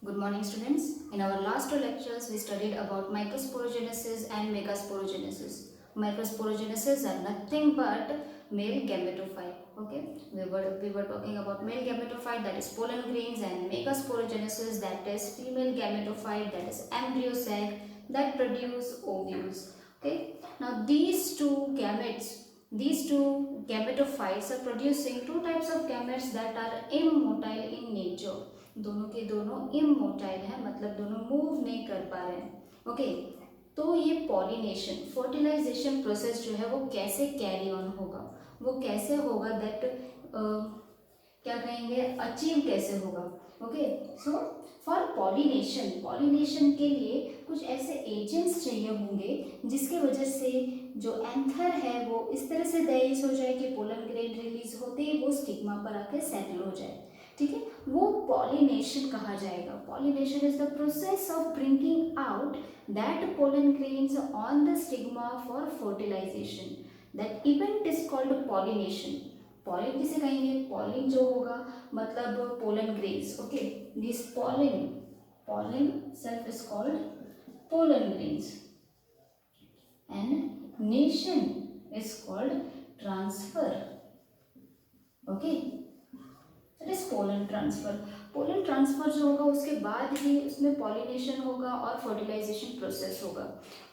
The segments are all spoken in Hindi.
Good morning, students. In our last two lectures, we studied about microsporogenesis and megasporogenesis. Microsporogenesis are nothing but male gametophyte. Okay, we were talking about male gametophyte, that is pollen grains, and megasporogenesis, that is female gametophyte, that is embryo sac that produce ovules. Okay, now these two gametophytes are producing two types of gametes that are immotile in nature. दोनों के दोनों इमोटाइल है, मतलब दोनों मूव नहीं कर पा रहे हैं. ओके, तो ये पॉलिनेशन फर्टिलाइजेशन प्रोसेस जो है वो कैसे कैरी ऑन होगा, वो कैसे होगा, दैट क्या कहेंगे, अचीव कैसे होगा. ओके, सो फॉर पॉलिनेशन के लिए कुछ ऐसे एजेंट्स चाहिए होंगे जिसके वजह से जो एंथर है वो इस तरह से डाइस हो जाए कि पोलन ग्रेन रिलीज होते ही वो स्टिग्मा पर आके सेटल हो जाए. ठीक है, वो पॉलिनेशन कहा जाएगा. Pollination is the process of bringing out that pollen grains on the stigma for fertilization. That event is called pollination. Pollen किसे कहेंगे, पॉलिन जो होगा मतलब pollen grains. Okay, this pollen self is called pollen grains and nation is called transfer. Okay, it is pollen transfer. Pollen transfer जो होगा उसके बाद ही उसमें पॉलिनेशन होगा और फर्टिलाइजेशन प्रोसेस होगा.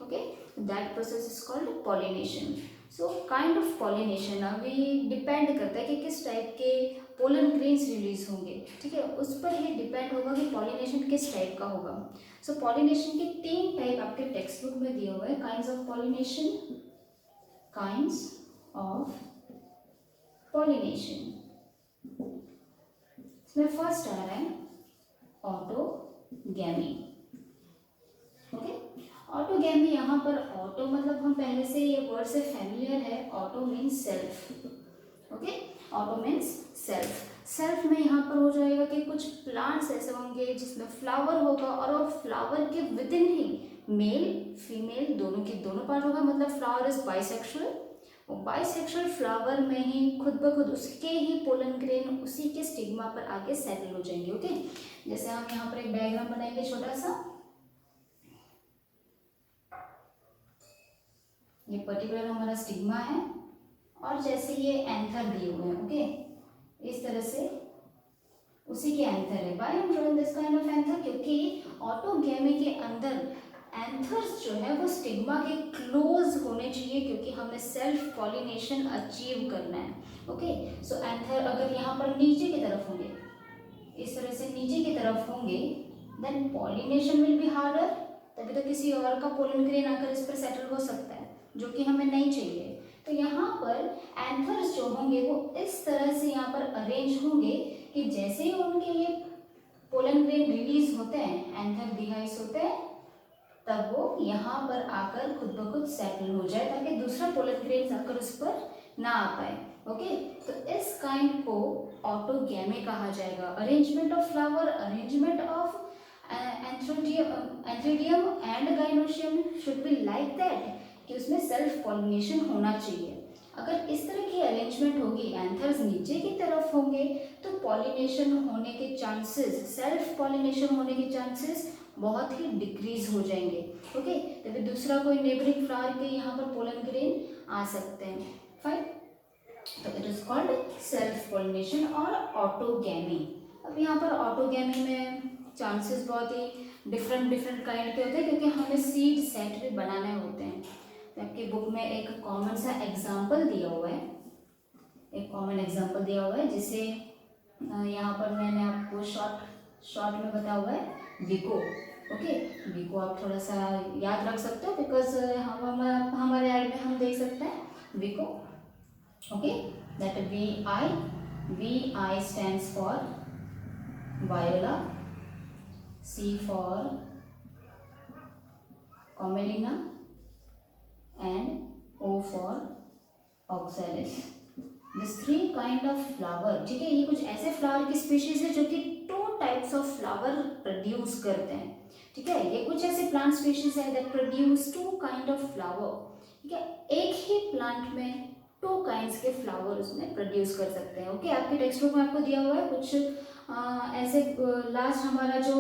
Okay, that process is called pollination. So kind of pollination अभी डिपेंड करता है कि किस टाइप के पोलन ग्रेन्स रिलीज होंगे. ठीक है, उस पर ही डिपेंड होगा कि पॉलिनेशन किस टाइप का होगा. सो पॉलिनेशन के 3 टाइप आपके टेक्स्ट बुक में दिए हुए हैं. Kinds of pollination, kinds of pollination. इसमें फर्स्ट आ रहा है ऑटोगैमी. Okay, autogamy. यहाँ पर ऑटो मतलब हम पहले से ये वर्ड से फैमिलियर है. Auto means self. Okay, auto means self. Self में यहाँ पर हो जाएगा कि कुछ प्लांट्स ऐसे होंगे जिसमें फ्लावर होगा और फ्लावर के with in he male female दोनों के दोनों पार्ट होगा. मतलब flower is bisexual. Bisexual flower में ही खुद ब खुद उसके ही पोलन ग्रेन उसी के स्टिग्मा पर आके सेटल हो जाएंगे. ओके, जैसे हम यहाँ पर एक डायग्राम बनाएंगे छोटा सा. ये पर्टिकुलर हमारा स्टिग्मा है और जैसे ये एंथर दिए हुए हैं. ओके, इस तरह से उसी के एंथर है. Why I am drawing this kind of anther, क्योंकि ऑटोगैमी के अंदर एंथर्स जो है वो स्टिग्मा के क्लोज होने चाहिए क्योंकि हमें सेल्फ पॉलिनेशन अचीव करना है. ओके, सो एंथर अगर यहाँ पर नीचे की तरफ होंगे, इस तरह से नीचे की तरफ होंगे, then pollination will be harder. तभी तो किसी और का पोलन ग्रेन आकर इस पर सेटल हो सकता है जो कि हमें नहीं चाहिए. तो यहाँ पर एंथर्स जो होंगे वो इस तरह से यहाँ पर अरेंज होंगे कि जैसे ही उनके ये पोलन ग्रेन रिलीज होते हैं, एंथर डिहाइस होते हैं, तब वो यहाँ पर आकर खुद ब खुद सेटल हो जाए ताकि दूसरा पोलन ग्रेन आकर उस पर ना आ पाए. ओके, तो इस काइंड को ऑटोगैमी कहा जाएगा. Arrangement of flower, arrangement of antheridium and gynoecium should be like that कि उसमें सेल्फ पॉलिनेशन होना चाहिए. अगर इस तरह की अरेंजमेंट होगी, एंथर्स नीचे की तरफ होंगे, तो पॉलिनेशन होने के चांसेस, सेल्फ पॉलिनेशन होने के चांसेस बहुत ही डिक्रीज हो जाएंगे. ओके, तभी दूसरा कोई नेबरिंग फ्लावर के यहाँ पर पोलन ग्रेन आ सकते हैं. फाइन, तो it is called self pollination और ऑटोगैमी. अब यहाँ पर ऑटोगैमी में चांसेस बहुत ही डिफरेंट काइंड के होते हैं क्योंकि हमें सीड सेट भी बनाने होते हैं. तो आपकी बुक में एक कॉमन सा एग्जाम्पल दिया हुआ है, एक कॉमन एग्जाम्पल दिया हुआ है जिसे यहाँ पर मैंने आपको शॉर्ट में बताया हुआ है विको. ओके, विको आप थोड़ा सा याद रख सकते हो बिकॉज हमारे ऐड में हम देख सकते हैं विको. Okay, that V I stands for Viola, C for Commelina and O for Oxalis. This 3 kind of flower. ठीक है, ये कुछ ऐसे फ्लावर की स्पीशीज है जो कि 2 टाइप्स ऑफ फ्लावर प्रोड्यूस करते हैं. ठीक है, ये कुछ ऐसे प्लांट स्पीशीज है that produce 2 kind of flower. ठीक है, एक ही प्लांट में 2 काइंड्स के फ्लावर उसमें प्रोड्यूस कर सकते हैं. ओके, आपके टेक्स्ट बुक में आपको दिया हुआ है कुछ ऐसे लास्ट हमारा जो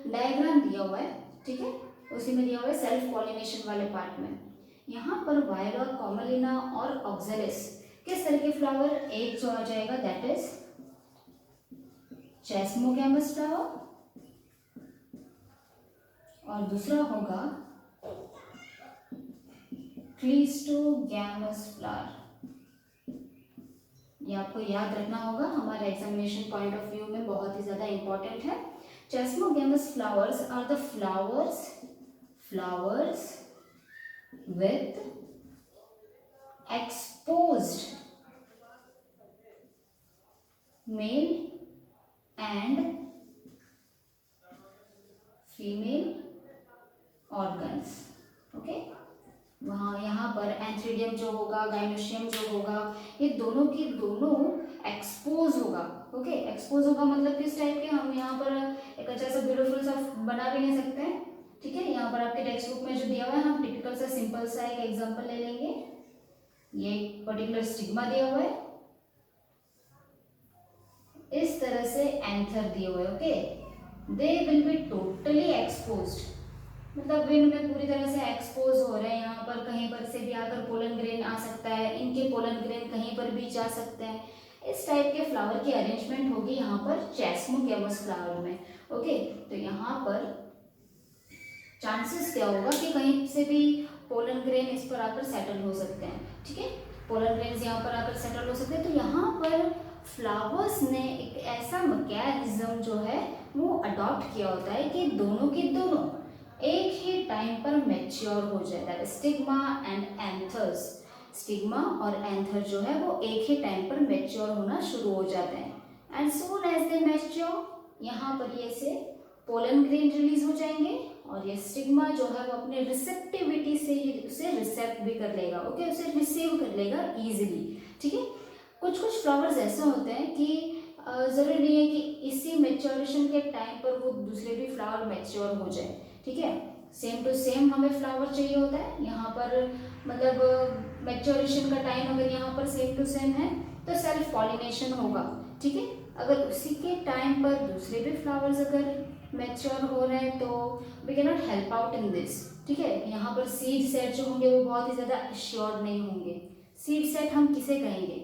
डायग्राम दिया हुआ है, ठीक है, उसी में दिया हुआ है सेल्फ पॉलिनेशन वाले पार्ट में। यहाँ पर वायला, कॉमलिना और ऑक्जेलिस किस तरह के फ्लावर, एक जो आ जाएगा दैट इज चेस्मोगैमस फ्लावर और दूसरा होगा क्लिस्टोगैमस फ्लावर। ये आपको याद रखना होगा, हमारे एग्जामिनेशन पॉइंट ऑफ व्यू में बहुत ही ज्यादा इंपॉर्टेंट है। Chasmogamous flowers are the flowers with exposed male and female organs। Okay, वहाँ यहाँ पर एंथ्रीडियम जो होगा, गाइनोशियम जो होगा, ये दोनों की दोनों एक्सपोज होगा। ओके, एक्सपोज होगा मतलब किस टाइप के, हम यहाँ पर एक अच्छा सा ब्यूटीफुल सा बना भी नहीं सकते हैं, ठीक है। यहाँ पर आपके टेक्स्ट बुक में जो दिया हुआ है, हम टिपिकल सा सिंपल सा एक एग्जांपल ले लेंगे। ये पर्टिकुलर स्टिग्मा दिया हुआ है, इस तरह से एंथर दिए हुए। Okay, they will be totally exposed, मतलब विंड में पूरी तरह से एक्सपोज हो रहे हैं। यहाँ पर कहीं पर से भी आकर पोलन ग्रेन आ सकता है, इनके पोलन ग्रेन कहीं पर भी जा सकते हैं। इस टाइप के फ्लावर की अरेंजमेंट होगी यहाँ पर चेस्मोगैमस फ्लावर में। ओके, तो यहाँ पर चांसेस क्या होगा कि कहीं से भी पोलन ग्रेन इस पर आकर सेटल हो सकते हैं, ठीक है, पोलन ग्रेन्स यहाँ पर आकर सेटल हो सकते हैं। तो यहाँ पर फ्लावर्स ने एक ऐसा मैकेनिज्म जो है वो अडॉप्ट किया होता है कि दोनों के दोनों एक ही टाइम पर मैच्योर हो जाए, that stigma and anthers. Stigma और एंथर जो है वो एक ही टाइम पर मैच्योर होना शुरू हो जाते हैं। And soon as they mature, यहाँ पर ये से पोलन ग्रेन रिलीज हो जाएंगे और ये स्टिग्मा जो है वो अपने रिसेप्टिविटी से ही उसे रिसेप्ट भी कर लेगा। ओके, उसे रिसीव कर लेगा इजीली, ठीक है। कुछ कुछ फ्लावर्स ऐसे होते हैं कि ज़रूरी नहीं है कि इसी मैच्योरेशन के टाइम पर वो दूसरे भी फ्लावर मैच्योर हो जाए, ठीक है। सेम टू सेम हमें फ्लावर चाहिए होता है यहाँ पर, मतलब मैच्योरेशन का टाइम अगर यहाँ पर सेम टू सेम है तो सेल्फ पॉलिनेशन होगा, ठीक है। अगर उसी के टाइम पर दूसरे भी फ्लावर्स अगर मैच्योर हो रहे हैं तो we can not help out in this, ठीक है। यहाँ पर सीड सेट जो होंगे वो बहुत ही ज़्यादा अश्योर्ड नहीं होंगे। सीड सेट हम किसे कहेंगे,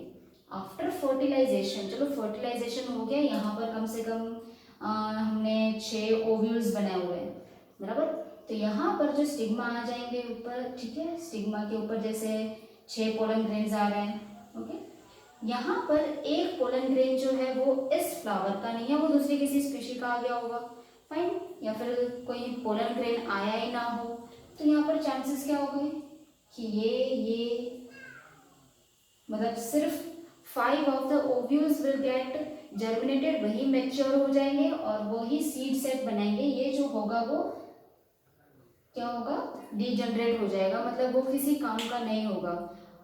आफ्टर फर्टिलाइजेशन। चलो फर्टिलाइजेशन हो गया, यहाँ पर कम से कम हमने 6 ओव्यूल्स बनाए हुए हैं, बराबर। तो यहाँ पर जो स्टिग्मा आ जाएंगे ऊपर, ठीक है, स्टिग्मा के ऊपर जैसे 6 पोलन ग्रेन्स आ रहे हैं। ओके, यहाँ पर एक पोलन ग्रेन जो है वो इस फ्लावर का नहीं है, वो दूसरी किसी स्पीशी का आ गया होगा, फाइन, या फिर कोई पोलन ग्रेन आया ही ना हो। तो यहाँ पर चांसेस क्या हो गए कि ये मतलब सिर्फ 5 of the ovules will get germinated, वही मैच्योर हो जाएंगे और वही सीड सेट बनाएंगे। ये जो होगा वो क्या होगा, डीजनरेट हो जाएगा, मतलब वो किसी काम का नहीं होगा।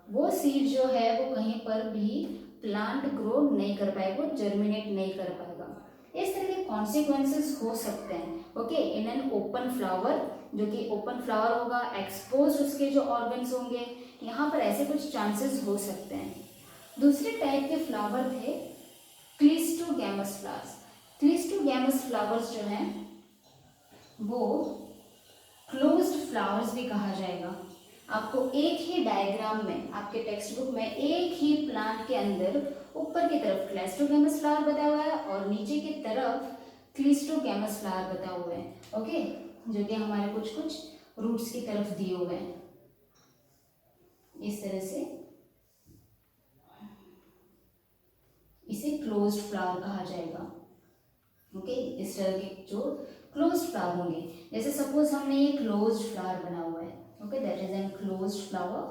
वो सीड जो है वो कहीं पर भी प्लांट ग्रो नहीं कर पाएगा, वो जर्मिनेट नहीं कर पाएगा। इस तरह के कॉन्सिक्वेंसेस हो सकते हैं, okay, in an open flower, जो कि ओपन फ्लावर होगा, एक्सपोज उसके जो ऑर्गन्स होंगे, यहाँ पर ऐसे कुछ चांसेस हो सकते हैं। दूसरे टाइप के फ्लावर थे क्लिस्टोगैमस फ्लावर्स। क्लिस्टोगैमस फ्लावर्स जो हैं वो क्लोज्ड फ्लावर्स भी कहा जाएगा। आपको एक ही डायग्राम में, आपके टेक्स्ट बुक में एक ही प्लांट के अंदर ऊपर की तरफ क्लिस्टोगैमस फ्लावर बताया हुआ है और नीचे की तरफ क्लिस्टोगैमस फ्लावर बताया हुआ है, ओके, जो कि हमारे कुछ कुछ रूट्स की तरफ दिए हुए हैं। इस तरह से इसे क्लोज्ड फ्लावर कहा जाएगा, ओके। इस तरह के जो क्लोज्ड फ्लावर होंगे, जैसे सपोज हमने ये क्लोज्ड फ्लावर बना हुआ है, okay, that is an closed flower,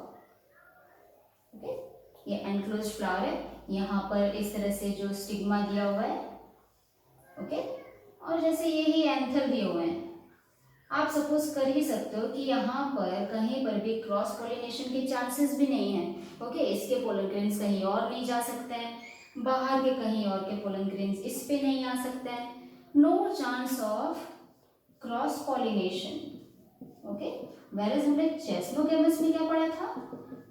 okay, ये एनक्लोज्ड फ्लावर है। यहाँ पर इस तरह से जो स्टिग्मा दिया हुआ है, ओके, और जैसे यही एंथर दिए हुए हैं, आप सपोज कर ही सकते हो कि यहाँ पर कहीं पर भी क्रॉस पॉलिनेशन के चांसेस भी नहीं है, ओके। इसके पोलन ग्रेन्स कहीं और नहीं जा सकते हैं, बाहर के कहीं और के पोलन ग्रेन्स इस पे नहीं आ सकते हैं, no chance of cross pollination, okay. Whereas हमने चेस्मोगैमस में क्या पढ़ा था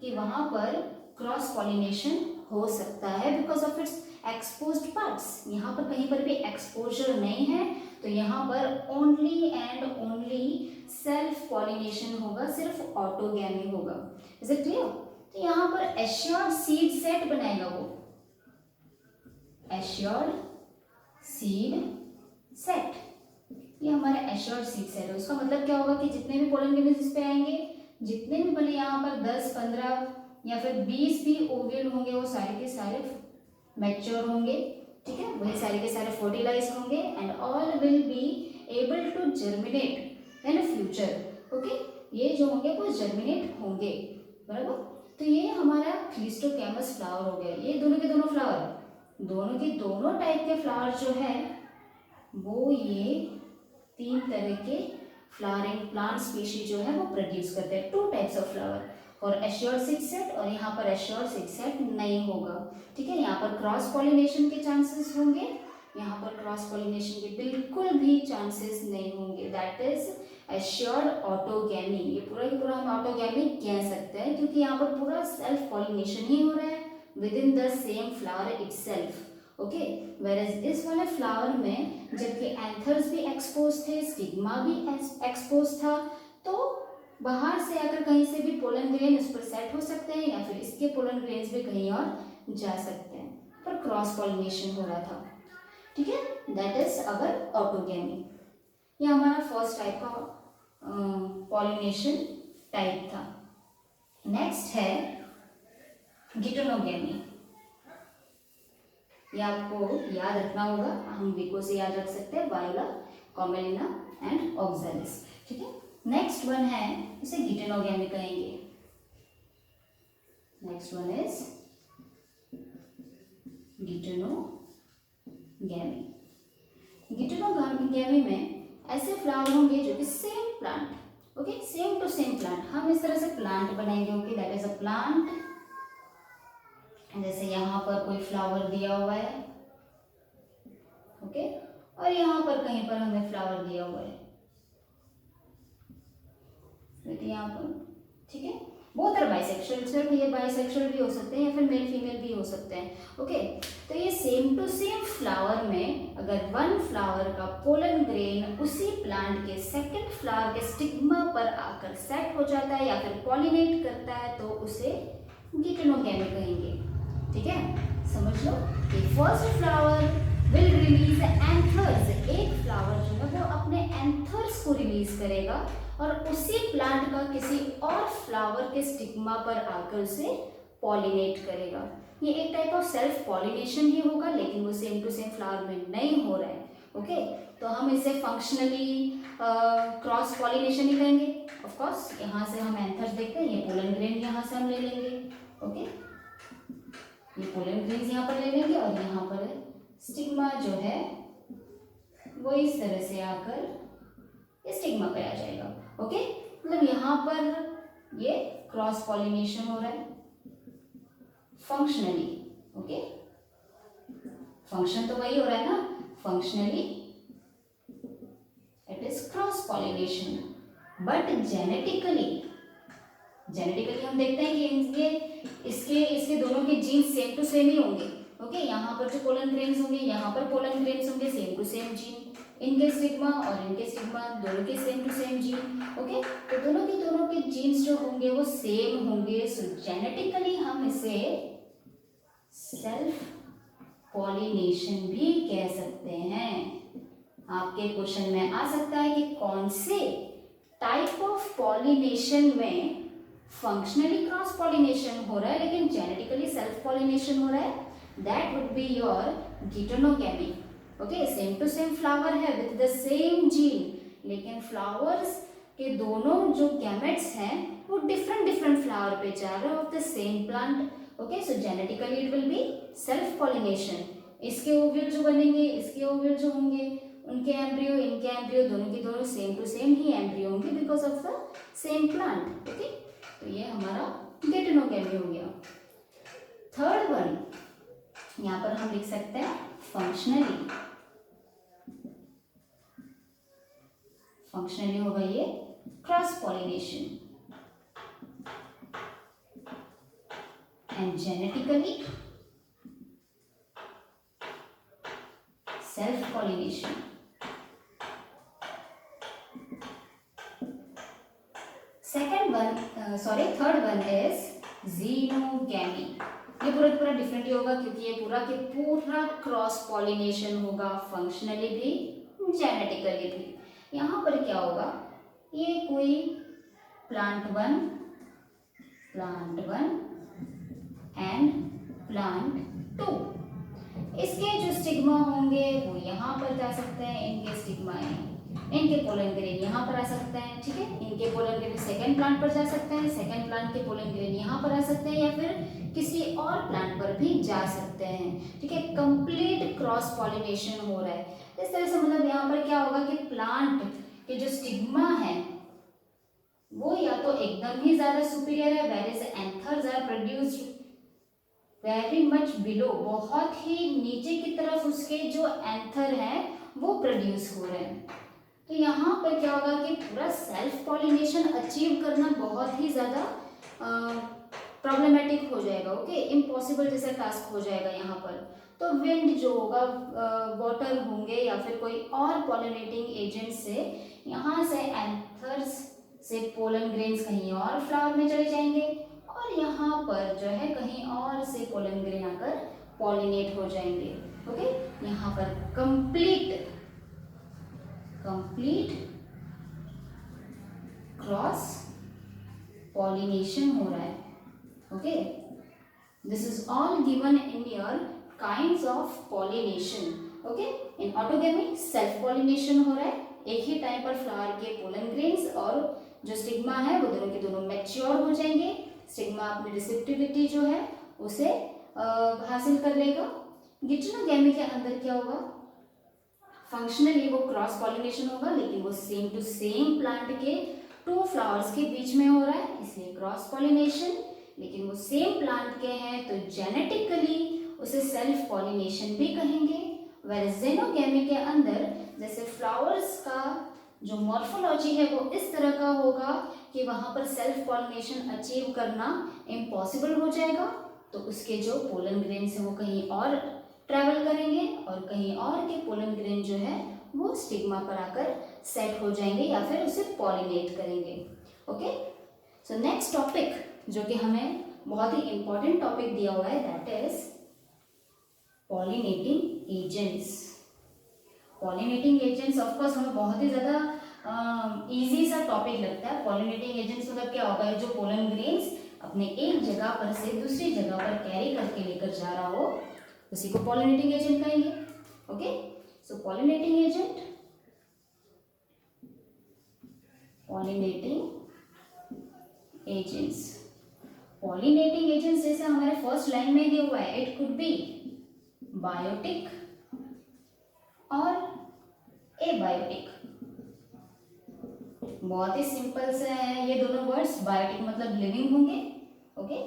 कि वहां पर क्रॉस पॉलिनेशन हो सकता है because of its exposed parts, यहाँ पर कहीं पर भी एक्सपोजर नहीं है, तो यहाँ पर only and only self pollination होगा, सिर्फ ऑटोगैमी होगा। Is it clear? तो यहाँ पर एश्योर्ड सीड सेट बनाएगा वो, एश्योर्ड सीड सेट, ये हमारा एश्योर्ड सीड सेट है। उसका मतलब क्या होगा कि जितने भी पोलन ग्रेन्स इस पे आएंगे, जितने भी भले यहाँ पर 10, 15 या फिर 20 भी ओव्यूल होंगे, वो सारे के सारे मैच्योर होंगे, ठीक है, वही सारे के सारे फर्टिलाइज होंगे and all will be able to germinate in future. Okay, ये जो होंगे वो जर्मिनेट होंगे, बराबर। तो ये हमारा क्लिस्टोकैमस फ्लावर हो गया। ये दोनों के दोनों फ्लावर, दोनों के दोनों टाइप के फ्लावर जो है वो ये 3 तरह के फ्लावरिंग प्लांट स्पीशीज जो है वो प्रोड्यूस करते हैं, 2 टाइप्स ऑफ फ्लावर, और एश्योर्ड सीड सेट, और यहाँ पर एश्योर्ड सीड सेट नहीं होगा, ठीक है। यहाँ पर क्रॉस पॉलिनेशन के चांसेस होंगे, यहाँ पर क्रॉस पॉलिनेशन के बिल्कुल भी चांसेस नहीं होंगे, दैट इज एश्योर्ड ऑटोगैमी। ये पूरा की पूरा हम ऑटोगैमी कह सकते हैं, क्योंकि यहाँ पर पूरा सेल्फ पॉलिनेशन ही हो रहा है with in the same flower itself. Okay, whereas इस वाले फ्लावर में जबकि एंथर्स भी एक्सपोज थे, स्टिग्मा भी एक्सपोज था, तो बाहर से अगर कहीं से भी पोलन ग्रेन इस पर सेट हो सकते हैं या फिर इसके पोलन ग्रेन्स भी कहीं और जा सकते हैं, पर क्रॉस पॉलिनेशन हो रहा था, ठीक है, दैट इज अवर ऑटोगैमी। ये हमारा फर्स्ट टाइप का पॉलिनेशन टाइप था। नेक्स्ट है गिटोनोगैमी। ये आपको याद रखना होगा, हम विको से याद रख सकते हैं, वायोला, कॉमेलिना एंड ऑक्सालिस, ठीक है। नेक्स्ट वन है, इसे गिटेनोगैमी कहेंगे। Next one is geitonogamy. Geitonogamy में ऐसे फ्लावर होंगे जो कि same plant, okay, same to same plant, हम इस तरह से प्लांट बनाएंगे, okay, that is a plant. जैसे यहाँ पर कोई फ्लावर दिया हुआ है, ओके, और यहाँ पर कहीं पर हमें फ्लावर दिया हुआ है, यहाँ पर, ठीक है। बहुत तरह बाइसेक्सुअल, सिर्फ ये बाइसेक्सुअल भी हो सकते हैं या फिर मेल फीमेल भी हो सकते हैं, ओके। तो ये सेम टू सेम फ्लावर में अगर वन फ्लावर का पोलन ग्रेन उसी प्लांट के सेकंड फ्लावर के स्टिग्मा पर आकर सेट हो जाता है या फिर पॉलिनेट करता है, तो उसे गिटेनोगैमी कहेंगे, ठीक है। समझ लो कि first flower will release anthers, एक फ्लावर जो है वो अपने एंथर्स को रिलीज करेगा और उसी प्लांट का किसी और फ्लावर के स्टिग्मा पर आकर उसे पॉलिनेट करेगा। ये एक टाइप ऑफ सेल्फ पॉलिनेशन ही होगा, लेकिन वो सेम टू सेम फ्लावर में नहीं हो रहा है, ओके। तो हम इसे फंक्शनली क्रॉस पॉलिनेशन ही कहेंगे। ऑफ कोर्स यहाँ से हम एंथर्स देखते हैं, ये पोलन ग्रेन यहाँ से हम ले लेंगे, ओके, ये पोलन ग्रेन्स यहाँ पर ले लेंगे और यहाँ पर स्टिग्मा जो है वो इस तरह से आकर स्टिग्मा पे आ जाएगा, ओके। मतलब यहाँ पर ये क्रॉस पॉलिनेशन हो रहा है फंक्शनली, ओके, फंक्शन तो वही हो रहा है ना, functionally it is cross pollination, but genetically हम देखते हैं कि इनके इसके दोनों के जीन्स सेम टू सेम ही होंगे, ओके। यहाँ पर जो पोलन ग्रेन्स होंगे, यहाँ पर पोलन ग्रेन्स होंगे, सेम टू सेम जीन, इनके स्टिग्मा और इनके स्टिग्मा दोनों के same to same gene, okay. तो दोनों के जीन्स जो होंगे वो सेम होंगे, सो जेनेटिकली हम इसे सेल्फ पॉलिनेशन भी कह सकते हैं। आपके क्वेश्चन में आ सकता है कि कौन से टाइप ऑफ पॉलिनेशन में फंक्शनली क्रॉस पॉलिनेशन हो रहा है लेकिन जेनेटिकली सेल्फ पॉलिनेशन हो रहा है, that would be your geitonogamy, okay. Same to same flower है विद द सेम जीन, लेकिन फ्लावर्स के दोनों जो गैमेट्स हैं वो डिफरेंट फ्लावर पे जा रहे हैं of the same plant, okay. So genetically it will be self pollination, इसके ओव्यूल जो बनेंगे, इसके ओव्यूल जो होंगे, उनके एम्ब्रियो इनके एम्ब्रियो दोनों के दोनों सेम टू सेम ही एम्ब्रियो होंगे because of the same plant, okay. तो ये हमारा गिटेनोगैमी हो गया। थर्ड वन यहाँ पर हम लिख सकते हैं फंक्शनली होगा ये cross pollination, and genetically pollination. Third one is xenogamy. ये पूरा डिफरेंट ही होगा क्योंकि ये पूरा क्रॉस पॉलिनेशन होगा, फंक्शनली भी जेनेटिकली भी। यहाँ पर क्या होगा, ये कोई plant one and plant two, इसके जो स्टिग्मा होंगे वो यहाँ पर जा सकते हैं, इनके स्टिग्मा इनके पोलन ग्रेन यहाँ पर आ सकते हैं, ठीक है। इनके पोलन ग्रेन सेकंड प्लांट पर जा सकते हैं, सेकंड प्लांट के पोलन ग्रेन यहाँ पर आ सकते हैं, या फिर किसी और प्लांट पर भी जा सकते हैं, ठीक है। कंप्लीट क्रॉस पॉलिनेशन हो रहा है इस तरह से। मतलब यहाँ पर क्या होगा कि प्लांट के जो स्टिग्मा है वो या तो एकदम ही ज्यादा सुपीरियर है, whereas anthers are produced very much below, बहुत ही नीचे की तरफ उसके जो एंथर है वो प्रोड्यूस हो रहे हैं। तो यहाँ पर क्या होगा कि पूरा सेल्फ पॉलिनेशन अचीव करना बहुत ही ज़्यादा प्रॉब्लमेटिक हो जाएगा, ओके, इम्पॉसिबल जैसा टास्क हो जाएगा यहाँ पर। तो विंड जो होगा, वाटर होंगे या फिर कोई और पॉलिनेटिंग एजेंट से यहाँ से एंथर्स से पोलन ग्रेन्स कहीं और फ्लावर में चले जाएंगे और यहाँ पर जो है कहीं और से पोलन ग्रेन आकर पॉलिनेट हो जाएंगे, ओके। यहाँ पर कंप्लीट क्रॉस पॉलिनेशन हो रहा है, okay. This is all given in your kinds of pollination, okay. In autogamy self pollination हो रहा है, एक ही टाइम पर फ्लावर के पोलन ग्रेन्स और जो स्टिग्मा है वो दोनों के दोनों मैच्योर हो जाएंगे। स्टिग्मा अपनी रिसेप्टिविटी जो है उसे हासिल कर लेगा। गिचनोगेमी के अंदर क्या होगा, फंक्शनली वो क्रॉस पॉलिनेशन होगा, लेकिन वो सेम टू सेम प्लांट के टू फ्लावर्स के बीच में हो रहा है, इसलिए क्रॉस पॉलिनेशन। लेकिन वो सेम प्लांट के हैं तो जेनेटिकली उसे सेल्फ पॉलिनेशन भी कहेंगे। whereas जेनोगेमी के अंदर जैसे फ्लावर्स का जो मॉर्फोलॉजी है वो इस तरह का होगा कि वहां पर सेल्फ पॉलिनेशन अचीव करना इम्पॉसिबल हो जाएगा, तो उसके जो पोलन ग्रेन्स है वो कहीं और ट्रैवल करेंगे और कहीं और के पोलन ग्रेन जो है वो स्टिग्मा पर आकर सेट हो जाएंगे या फिर उसे पॉलिनेट करेंगे, ओके। सो नेक्स्ट टॉपिक जो कि हमें बहुत ही इंपॉर्टेंट टॉपिक दिया हुआ है, that is pollinating agents. Pollinating agents of course हमें बहुत ही ज़्यादा इजी सा टॉपिक लगता है। पॉलिनेटिंग एजेंट्स मतलब क्या होगा, जो पोलन ग्रेन्स अपने एक जगह पर से दूसरी जगह पर कैरी करके लेकर जा रहा हो उसी को पॉलिनेटिंग एजेंट कहेंगे, ओके। सो पॉलिनेटिंग एजेंट्स जैसे हमारे फर्स्ट लाइन में दिया हुआ है, इट कुड बी बायोटिक और एबायोटिक। बहुत ही सिंपल से है ये दोनों वर्ड्स। बायोटिक मतलब लिविंग होंगे, ओके।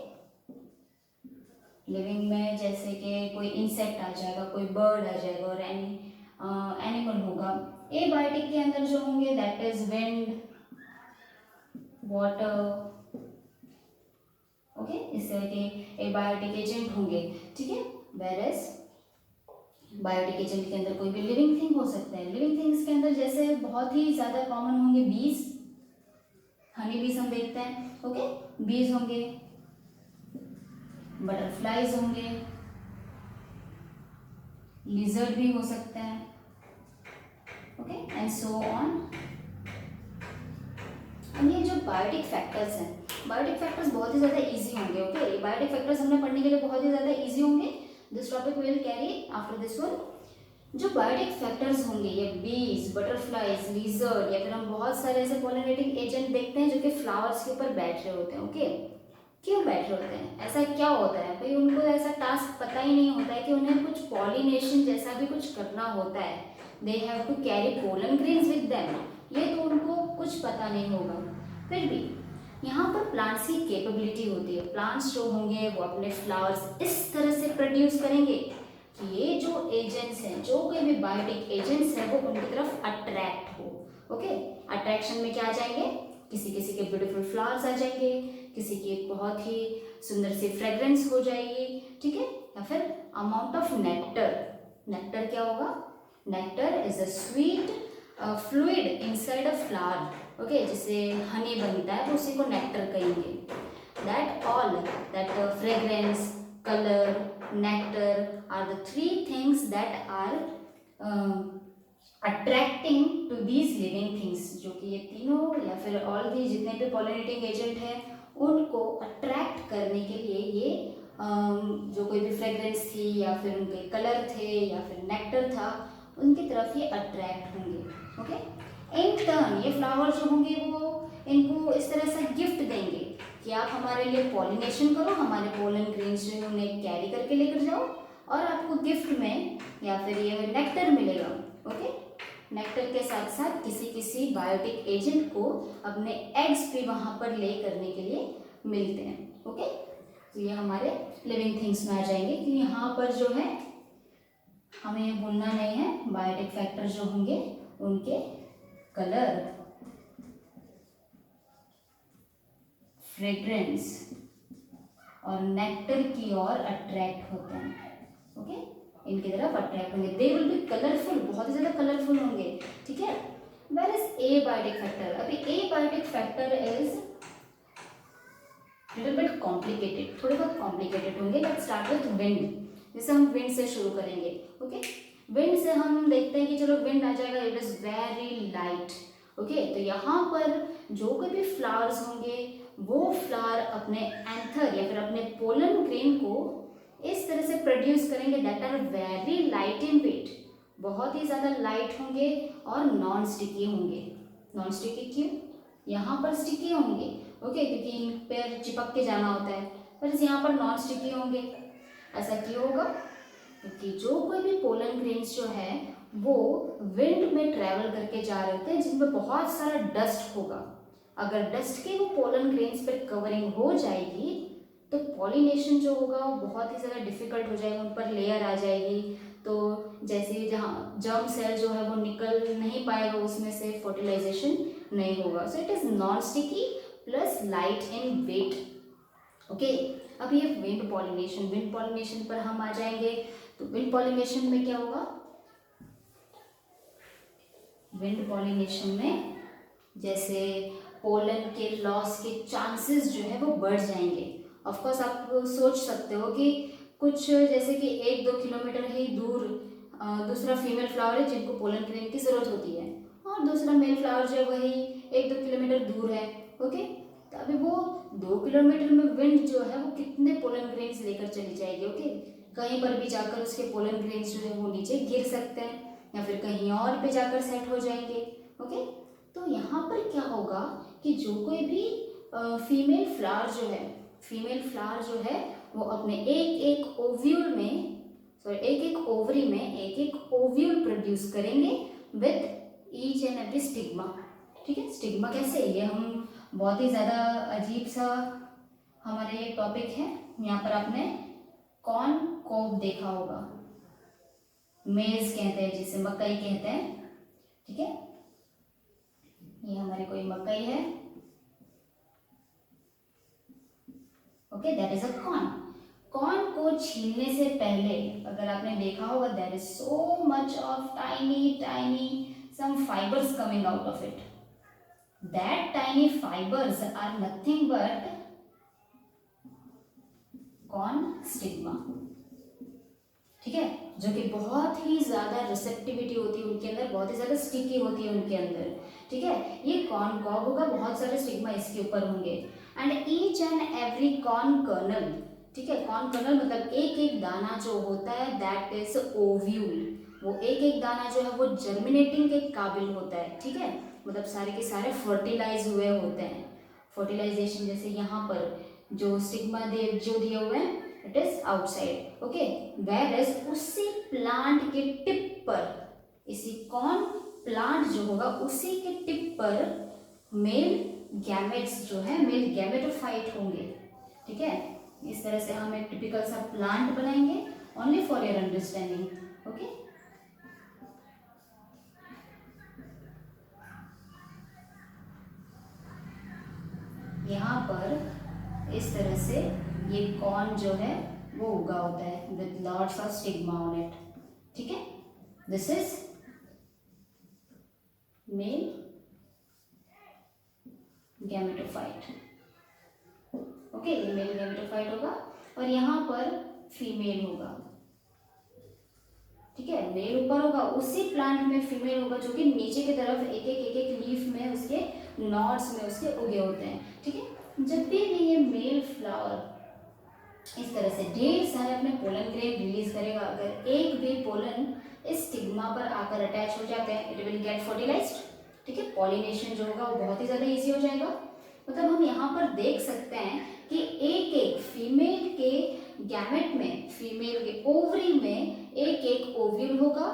लिविंग में जैसे कि कोई इंसेक्ट आ जाएगा, कोई बर्ड आ जाएगा और एनिमल होगा। एबायोटिक के अंदर जो होंगे that is wind, water, okay, इस तरह के एबायोटिक एजेंट होंगे, ठीक है। वेयरएज बायोटिक एजेंट के अंदर कोई भी लिविंग थिंग हो सकता है। लिविंग थिंग्स के अंदर जैसे बहुत ही ज्यादा कॉमन होंगे बीज, हनी बीज हम देखते हैं, ओके। बीज होंगे, बटरफ्लाइज होंगे, लिजर्ड भी हो सकते हैं, ओके, एंड सो ऑन। अब ये जो बायोटिक फैक्टर्स हैं, बायोटिक फैक्टर्स बहुत ही ज़्यादा इजी होंगे, ओके। बायोटिक फैक्टर्स हमने पढ़ने के लिए बहुत ही ज़्यादा इजी होंगे। This topic will carry after this one. जो बायोटिक फैक्टर्स होंगे, ये बीज, बटरफ्लाइज, लिजर्ड, या फिर हम बहुत सारे ऐसे पॉलिनेटिंग एजेंट देखते हैं जो कि फ्लावर्स के ऊपर बैठ रहे होते हैं, ओके। क्यों बैठ रहे होते हैं, ऐसा क्या होता है भाई, उनको ऐसा टास्क पता ही नहीं होता है कि उन्हें कुछ पॉलिनेशन जैसा भी कुछ करना होता है। They have to carry pollen grains with them, ये तो उनको कुछ पता नहीं होगा। फिर भी यहाँ पर प्लांट्स की कैपेबिलिटी होती है, प्लांट्स जो होंगे वो अपने फ्लावर्स इस तरह से प्रोड्यूस करेंगे कि ये जो एजेंट्स हैं, जो कोई भी बायोटिक एजेंट्स हैं, वो उनकी तरफ अट्रैक्ट हो, ओके। अट्रैक्शन में क्या आ जाएंगे, किसी किसी के ब्यूटीफुल फ्लावर्स आ जाएंगे, किसी की बहुत ही सुंदर सी फ्रेग्रेंस हो जाएगी, ठीक है, या फिर अमाउंट ऑफ नेक्टर। नेक्टर क्या होगा, nectar is a sweet fluid inside a flower, okay, जिससे हनी बनता है तो उसी को नेक्टर कहेंगे। That all that fragrance, colour, nectar are the three things that are attracting to these living things, जो कि ये तीनों या फिर ऑल दी जितने भी पॉलिनेटिंग एजेंट हैं उनको अट्रैक्ट करने के लिए ये जो कोई भी फ्रेग्रेंस थी या फिर उनके कलर थे या फिर नेक्टर था उनकी तरफ ये अट्रैक्ट होंगे। ओके, इन टर्न ये फ्लावर जो होंगे वो इनको इस तरह से गिफ्ट देंगे कि आप हमारे लिए पॉलिनेशन करो, हमारे पोलन ग्रेन्स जो है उन्हें कैरी करके लेकर जाओ और आपको गिफ्ट में या फिर ये नेक्टर मिलेगा। ओके, नेक्टर के साथ साथ किसी किसी बायोटिक एजेंट को अपने एग्स भी वहाँ पर ले करने के लिए मिलते हैं। ओके, तो ये हमारे लिविंग थिंग्स में आ जाएंगे कि यहाँ पर जो है हमें ये भूलना नहीं है बायोटिक फैक्टर जो होंगे उनके कलर, फ्रेग्रेंस और नेक्टर की ओर अट्रैक्ट होते हैं। ओके, इनकी तरफ अट्रैक्ट होंगे, दे विल बी कलरफुल, बहुत ही ज़्यादा कलरफुल होंगे। ठीक है, where is abiotic factor? अभी abiotic factor is little bit complicated, थोड़े बहुत कॉम्प्लिकेटेड होंगे। Let's start with wind. जैसे हम विंड से शुरू करेंगे। ओके, विंड से हम देखते हैं कि चलो विंड आ जाएगा, it is very light. Okay, तो यहाँ पर जो कोई भी फ्लावर्स होंगे वो फ्लावर अपने एंथर या फिर अपने पोलन ग्रेन को इस तरह से प्रोड्यूस करेंगे that are very light in weight, बहुत ही ज़्यादा लाइट होंगे और नॉन स्टिकी होंगे। नॉन स्टिकी क्यों? यहाँ पर स्टिकी होंगे, ओके, क्योंकि इन पर चिपक के जाना होता है, पर यहाँ पर नॉन स्टिकी होंगे। ऐसा क्यों होगा? क्योंकि जो कोई भी पोलन ग्रेन्स जो है वो विंड में ट्रैवल करके जा रहे होते हैं जिनमें बहुत सारा डस्ट होगा। अगर डस्ट के वो पोलन ग्रेन्स पर कवरिंग हो जाएगी तो पॉलिनेशन जो होगा वो बहुत ही ज़्यादा डिफिकल्ट हो जाएगा, उन पर लेयर आ जाएगी। तो जैसे जहाँ जर्म सेल जो है वो निकल नहीं पाएगा, उसमें से फर्टिलाइजेशन नहीं होगा। So it is non sticky plus light in weight. Okay, अब ये विंड पॉलिनेशन पर हम आ जाएंगे। तो विंड पॉलिनेशन में क्या होगा? विंड पॉलिनेशन में जैसे पोलन के लॉस के चांसेस जो है वो बढ़ जाएंगे। ऑफ कोर्स आप सोच सकते हो कि कुछ जैसे कि 1-2 किलोमीटर ही दूर दूसरा फीमेल फ्लावर है जिनको पोलन ग्रेन की ज़रूरत होती है और दूसरा मेल फ्लावर जो है वही 1-2 किलोमीटर दूर है। ओके, तो अभी वो 2 किलोमीटर में विंड जो है वो कितने पोलन ग्रेन्स लेकर चली जाएगी। ओके, कहीं पर भी जाकर उसके पोलन ग्रेन्स जो है वो नीचे गिर सकते हैं या फिर कहीं और पे जाकर सेट हो जाएंगे। ओके, तो यहाँ पर क्या होगा कि जो कोई भी फीमेल फ्लावर जो है वो अपने एक एक ओवरी में एक एक ओव्यूल प्रोड्यूस करेंगे with each and every stigma. ठीक है, स्टिग्मा कैसे? ये हम बहुत ही ज़्यादा अजीब सा हमारे ये टॉपिक है। यहाँ पर आपने कॉर्न कोब देखा होगा, मेज कहते हैं जिसे, मकई कहते हैं। ठीक है, ये हमारी कोई मकई है। Okay, that is a corn. Corn को छीलने से पहले अगर आपने देखा होगा there is so much of tiny some fibres coming out of it. That tiny fibres are nothing but corn stigma. ठीक है, जो कि बहुत ही ज़्यादा रिसेप्टिविटी होती है उनके अंदर, बहुत ही ज़्यादा स्टिकी होती है उनके अंदर। ठीक है, ये कॉर्न कॉब होगा, बहुत सारे स्टिग्मा इसके ऊपर होंगे। And each and every corn kernel, ठीक है, कॉर्न कर्नल मतलब एक एक दाना जो होता है दैट इज ओव्यूल। वो एक एक दाना जो है वो जर्मिनेटिंग के काबिल होता है। ठीक है, मतलब सारे के सारे फर्टिलाइज हुए होते हैं। फर्टिलाइजेशन जैसे यहाँ पर जो स्टिग्मा जो दिए हुए हैं it is outside. Okay, where is उसी प्लांट के टिप पर, इसी कॉर्न प्लांट जो होगा उसी के टिप पर मेल गैमेट्स जो है, मेल गैमेटोफाइट होंगे। ठीक है, इस तरह से हम एक टिपिकल सा प्लांट बनाएंगे only for your understanding. Okay, यहाँ पर इस तरह से ये कॉर्न जो है वो उगा होता है with lots of stigma on it. ठीक है, this is male gametophyte. Okay, ये मेल गैमेटोफाइट होगा और यहाँ पर फीमेल होगा। ठीक है, मेल ऊपर होगा, उसी प्लांट में फीमेल होगा जो कि नीचे की तरफ एक एक लीफ में उसके नॉड्स में उसके उगे होते हैं। ठीक है, जब भी ये मेल फ्लावर इस तरह से ढेर सारे अपने पोलन ग्रेन रिलीज करेगा, अगर एक भी पोलन इस स्टिग्मा पर आकर अटैच हो जाते हैं, इट विल गेट फर्टिलाइज्ड। ठीक है, पॉलिनेशन जो होगा वो बहुत ही ज्यादा इजी हो जाएगा। मतलब हम यहाँ पर देख सकते हैं कि एक एक फीमेल के गैमेट में, फीमेल के ओवरी में एक एक ओव्यूल होगा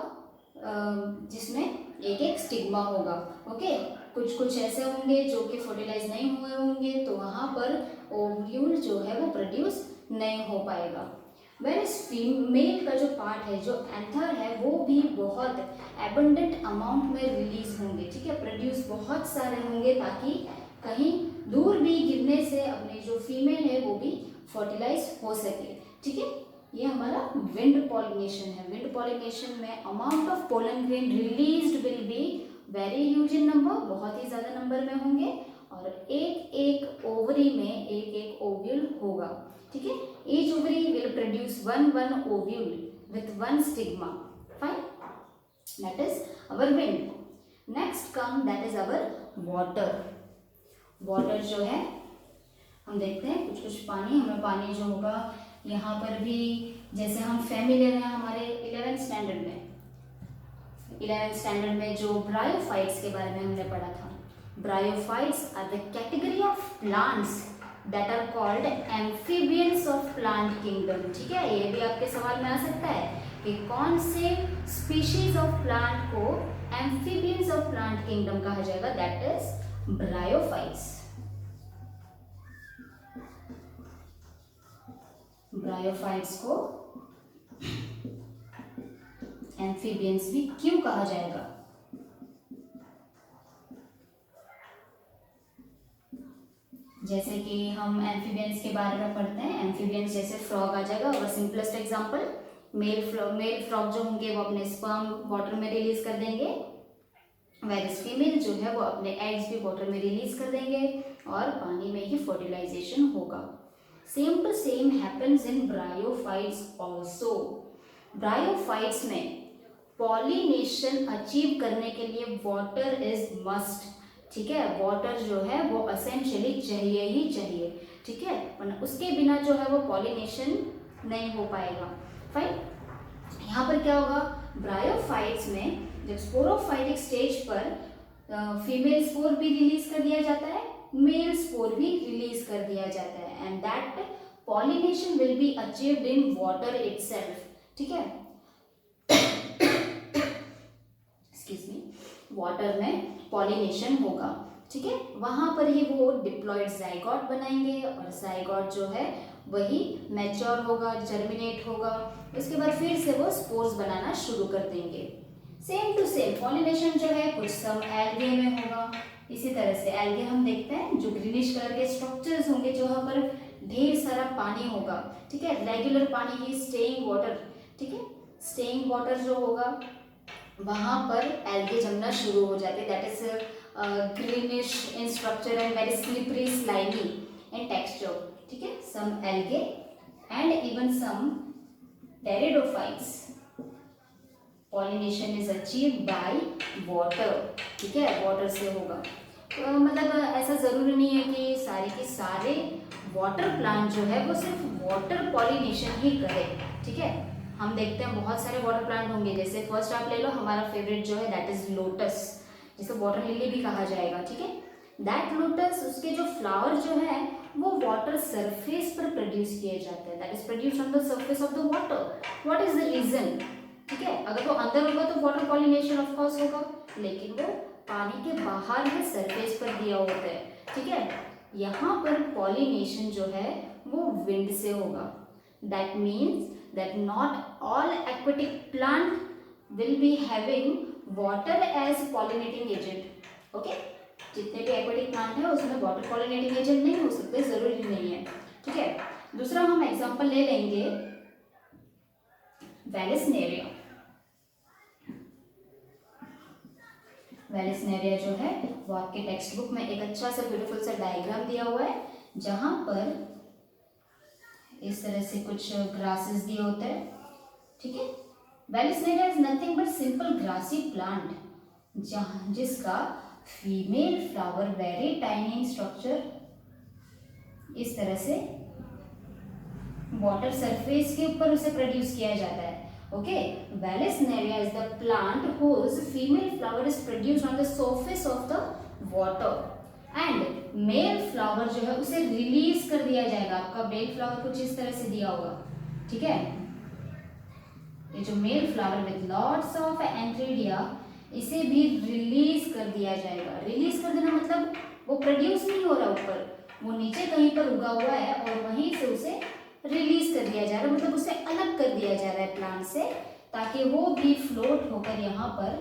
जिसमें एक एक स्टिग्मा होगा। ओके, कुछ कुछ ऐसे होंगे जो कि फर्टिलाइज नहीं हुए होंगे, तो वहाँ पर ओव्यूल जो है वो प्रोड्यूस नहीं हो पाएगा। वेरएज फीमेल का जो पार्ट है, जो एंथर है, वो भी बहुत एबंडेंट अमाउंट में रिलीज होंगे। ठीक है, प्रोड्यूस बहुत सारे होंगे ताकि कहीं दूर भी गिरने से अपने जो फीमेल है वो भी फर्टिलाइज हो सके। ठीक है, ये हमारा विंड पॉलिनेशन है। विंड पॉलिनेशन में amount of pollen grain released will be very huge in number, बहुत ही ज्यादा नंबर में होंगे और एक एक ओवरी में एक एक ओव्यूल होगा। ठीक है, each ovary will produce one ovule with one stigma. Fine, that is our wind. Next come that is our water. Water जो है हम देखते हैं कुछ कुछ पानी, हमें पानी जो होगा यहाँ पर भी, जैसे हम फैमिलियर हैं हमारे 11th स्टैंडर्ड में, 11th स्टैंडर्ड में जो ब्रायोफाइट्स के बारे में हमने पढ़ा था। Bryophytes are the category of plants that are called amphibians of plant kingdom. ठीक है, ये भी आपके सवाल में आ सकता है कि कौन से स्पीशीज ऑफ प्लांट को एम्फीबियंस ऑफ प्लांट किंगडम कहा जाएगा, दैट इज ब्रायोफाइट्स। ब्रायोफाइट्स को एम्फीबियंस भी क्यों कहा जाएगा? जैसे कि हम एम्फीबियंस के बारे में पढ़ते हैं, एम्फीबियंस जैसे फ्रॉग आ जाएगा और सिंपलेस्ट एग्जांपल, मेल फ्रॉग जो होंगे वो अपने स्पर्म वाटर में रिलीज कर देंगे, वेरिस फीमेल जो है वो अपने एग्स भी वाटर में रिलीज कर देंगे और पानी में ही फर्टिलाइजेशन होगा। Same to same happens in bryophytes also. Bryophytes में पॉलिनेशन अचीव करने के लिए वाटर इज मस्ट। ठीक है, वाटर जो है वो असेंशियली चाहिए ही चाहिए। ठीक है, वरना उसके बिना जो है वो पॉलिनेशन नहीं हो पाएगा। फाइन, यहाँ पर क्या होगा, ब्रायोफाइट्स में जब स्पोरोफाइटिक स्टेज पर फीमेल स्पोर भी रिलीज कर दिया जाता है, मेल स्पोर भी रिलीज कर दिया जाता है, and that pollination will be achieved in water itself. ठीक है, एक्सक्यूज मी, वाटर में पॉलिनेशन होगा। ठीक है, वहां पर ही वो डिप्लॉयड जाइगोट बनाएंगे और जाइगोट जो है वही मैच्योर होगा, जर्मिनेट होगा, उसके बाद फिर से वो स्पोर्स बनाना शुरू कर देंगे। सेम टू सेम पॉलिनेशन जो है कुछ सम एल्गे में होगा। इसी तरह से एल्गे हम देखते हैं जो ग्रीनिश कलर के स्ट्रक्चर्स होंगे, जो वहाँ पर ढेर सारा पानी होगा। ठीक है, रेगुलर पानी की स्टेइंग वाटर। ठीक है, स्टेइंग वाटर जो होगा वहाँ पर एल्गे जमना शुरू हो जाते हैं, that is greenish in structure and very slippery slimy in texture. ठीक है, some algae and even some pteridophytes, pollination is achieved by water. ठीक है, वाटर से होगा। तो मतलब ऐसा जरूरी नहीं है कि सारे के सारे वाटर प्लांट जो है वो सिर्फ वाटर पॉलिनेशन ही करे। ठीक है, हम देखते हैं बहुत सारे वाटर प्लांट होंगे, जैसे फर्स्ट आप ले लो, हमारा फेवरेट जो है दैट इज लोटस, जिसे वाटर लिली भी कहा जाएगा। ठीक है, दैट लोटस, उसके जो फ्लावर जो है वो वाटर सरफेस पर प्रोड्यूस किए जाते हैं, that is produce on the surface of the water. What is the reason? ठीक है, अगर वो अंदर होगा तो वाटर पॉलिनेशन ऑफ कोर्स होगा, लेकिन वो पानी के बाहर है, सरफेस पर दिया होता है। ठीक है, यहाँ पर पॉलिनेशन जो है वो विंड से होगा। That means that not all aquatic plant will be having water as pollinating agent. Okay, जितने भी aquatic plant है उसमें water pollinating agent नहीं हो सकते, जरूरी नहीं है। ठीक है, दूसरा हम एग्जांपल ले लेंगे वेलिसनेरिया। वेलिस्नेरिया जो है वो आपके टेक्स्ट बुक में एक अच्छा सा ब्यूटीफुल सा डायग्राम दिया हुआ है, जहाँ पर इस तरह से कुछ ग्रासेस दिए होते हैं, ठीक है। Vallisneria is nothing but simple grassy plant, जहाँ जिसका female flower very tiny in structure, इस तरह से वाटर सरफेस के ऊपर उसे प्रोड्यूस किया जाता है। Okay, Vallisneria is the plant whose female flower is produced on the surface of the water and male flower जो है उसे रिलीज कर दिया जाएगा। आपका मेल फ्लावर कुछ इस तरह से दिया होगा, ठीक है। ये जो male flower with lots of antheridia, इसे भी रिलीज कर दिया जाएगा। रिलीज कर देना मतलब वो प्रोड्यूस नहीं हो रहा ऊपर, वो नीचे कहीं पर उगा हुआ है और वहीं से उसे रिलीज कर दिया जा रहा है, मतलब उसे अलग कर दिया जा रहा है प्लांट से, ताकि वो भी फ्लोट होकर यहाँ पर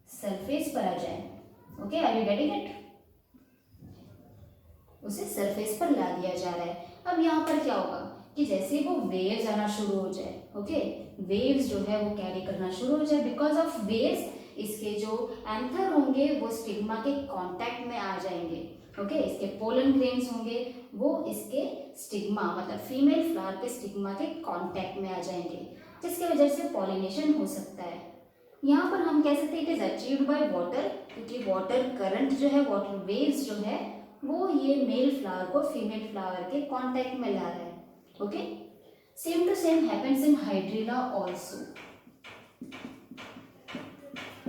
सरफेस पर आ जाए। Okay, are you getting it? उसे सरफेस पर ला दिया जा रहा है। अब यहाँ पर क्या होगा कि जैसे वो वेव्स आना शुरू हो जाए, ओके, वेव्स जो है वो कैरी करना शुरू हो जाए, बिकॉज ऑफ वेव्स इसके जो एंथर होंगे वो स्टिग्मा के कांटेक्ट में आ जाएंगे। ओके, इसके पोलन ग्रेन्स होंगे वो इसके स्टिग्मा मतलब फीमेल फ्लावर के स्टिग्मा के कांटेक्ट में आ जाएंगे, जिसकी वजह से पॉलिनेशन हो सकता है। यहाँ पर हम कह सकते हैं it is achieved by water, क्योंकि वाटर करंट जो है, वाटर वेव्स जो है वो ये मेल फ्लावर को फीमेल फ्लावर के कांटेक्ट में ला रहा है। Okay, same to same happens in Hydrilla also.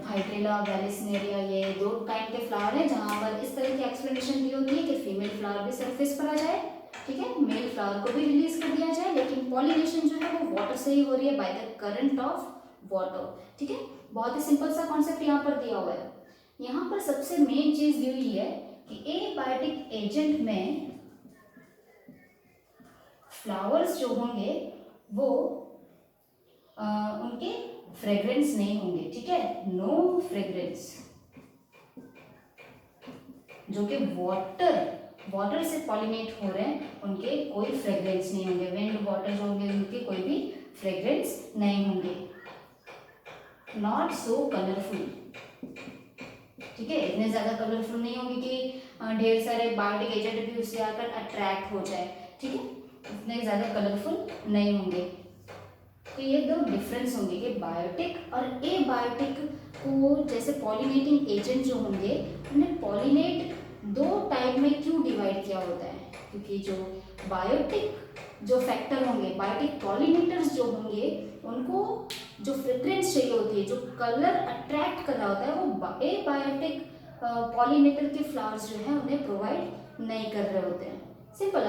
Hydrilla, Vallisneria, ये दो टाइप के फ्लावर हैं जहां पर इस तरह की एक्सप्लेनेशन दी होती है कि फीमेल फ्लावर भी सरफेस पर आ जाए, ठीक है, मेल फ्लावर को भी रिलीज कर दिया जाए, लेकिन पॉलिनेशन जो है वो वाटर से ही हो रही है, by the current of water, ठीक है। बहुत ही सिंपल सा कॉन्सेप्ट यहाँ पर दिया हुआ है। यहाँ पर सबसे मेन चीज दी हुई है कि एबायोटिक एजेंट में फ्लावर्स जो होंगे वो उनके फ्रेग्रेंस नहीं होंगे, ठीक है, नो फ्रेग्रेंस। जो कि वाटर से पॉलिनेट हो रहे हैं उनके कोई फ्रेग्रेंस नहीं होंगे। विंड वाटर जो होंगे उनके कोई भी फ्रेग्रेंस नहीं होंगे। नॉट सो कलरफुल, ठीक है, इतने ज्यादा कलरफुल नहीं होंगे कि ढेर सारे बायोटिक एजेंट भी उससे आकर अट्रैक्ट हो जाए, ठीक है, इतने ज्यादा कलरफुल नहीं होंगे। तो ये दो डिफरेंस होंगे कि बायोटिक और एबायोटिक को, जैसे पॉलिनेटिंग एजेंट जो होंगे उन्हें पॉलिनेट दो टाइप में क्यों डिवाइड किया होता है, क्योंकि जो बायोटिक जो फैक्टर होंगे, बायोटिक पॉलिनेटर्स जो होंगे, उनको जो फ्रेग्रेंस चाहिए होती है, जो कलर अट्रैक्ट कर रहा होता है, वो एबायोटिक पॉलिनेटर के फ्लावर्स जो है उन्हें प्रोवाइड नहीं कर रहे होते हैं। सिंपल।